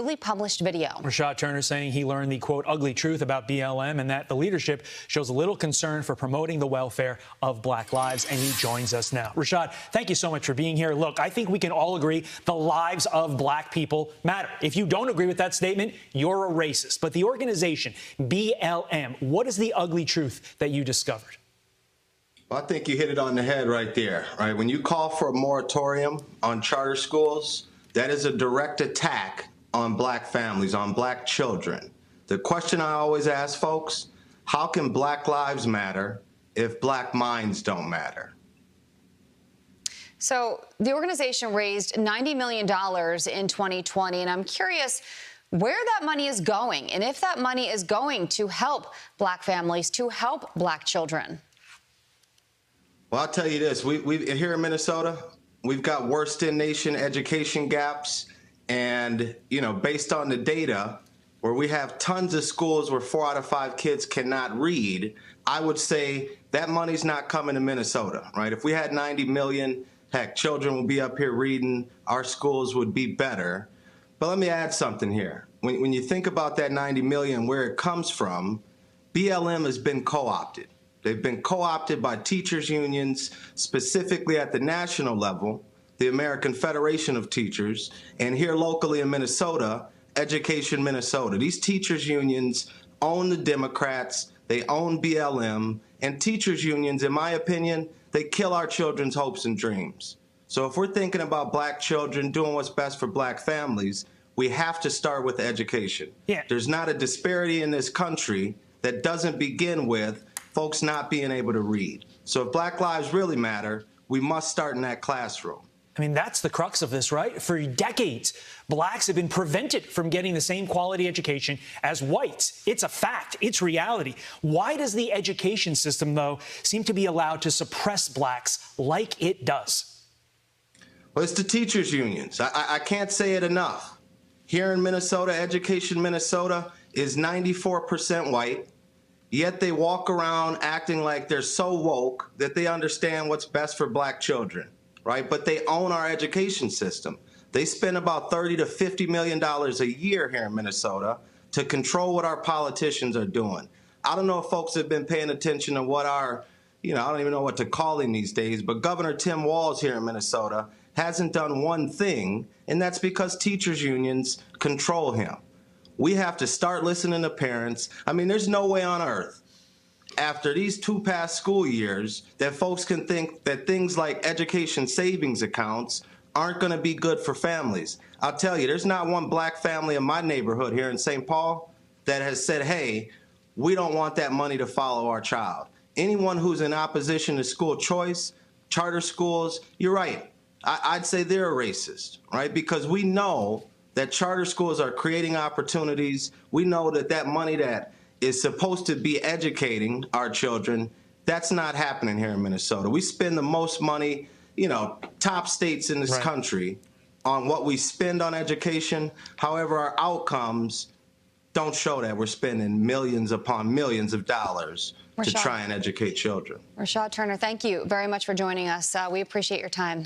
newly published video. Rashad Turner saying he learned the, quote, ugly truth about BLM and that the leadership shows little concern for promoting the welfare of black lives, and he joins us now. Rashad, thank you so much for being here. Look, I think we can all agree the lives of black people matter. If you don't agree with that statement, you're a racist. But the organization, BLM, what is the ugly truth that you discovered? Well, I think you hit it on the head right there, right? When you call for a moratorium on charter schools, that is a direct attack on black families, on black children. The question I always ask folks, how can black lives matter if black minds don't matter? So the organization raised $90 million in 2020, and I'm curious where that money is going and if that money is going to help black families, to help black children. Well, I'll tell you this, we here in Minnesota, we've got worst in nation education gaps. And, you know, based on the data where we have tons of schools where 4 out of 5 kids cannot read, I would say that money's not coming to Minnesota, right? If we had 90 million, heck, children would be up here reading, our schools would be better. But let me add something here. When you think about that 90 million, where it comes from, BLM has been co-opted. They've been co-opted by teachers unions, specifically at the national level, the American Federation of Teachers, and here locally in Minnesota, Education Minnesota. These teachers unions own the Democrats, they own BLM, and teachers unions, in my opinion, they kill our children's hopes and dreams. So if we're thinking about black children doing what's best for black families, we have to start with education. Yeah. There's not a disparity in this country that doesn't begin with folks not being able to read. So if black lives really matter, we must start in that classroom. I mean, that's the crux of this, right? For decades, blacks have been prevented from getting the same quality education as whites. It's a fact. It's reality. Why does the education system, though, seem to be allowed to suppress blacks like it does? Well, it's the teachers unions. I can't say it enough. Here in Minnesota, Education Minnesota is 94% white. Yet they walk around acting like they're so woke that they understand what's best for black children, right? But they own our education system. They spend about $30 to $50 million a year here in Minnesota to control what our politicians are doing. I don't know if folks have been paying attention to what our, I don't even know what to call him these days, but Governor Tim Walz here in Minnesota hasn't done one thing, and that's because teachers unions control him. We have to start listening to parents. I mean, there's no way on earth after these 2 past school years that folks can think that things like education savings accounts aren't going to be good for families. I'll tell you, there's not one black family in my neighborhood here in St. Paul that has said, hey, we don't want that money to follow our child. Anyone who's in opposition to school choice, charter schools, you're right. I'd say they're a racist, right? Because we know that charter schools are creating opportunities. We know that that money that is supposed to be educating our children, that's not happening here in Minnesota. We spend the most money, top states in this country on what we spend on education. However, our outcomes don't show that we're spending millions upon millions of dollars to try and educate children. Rashad Turner, thank you very much for joining us. We appreciate your time.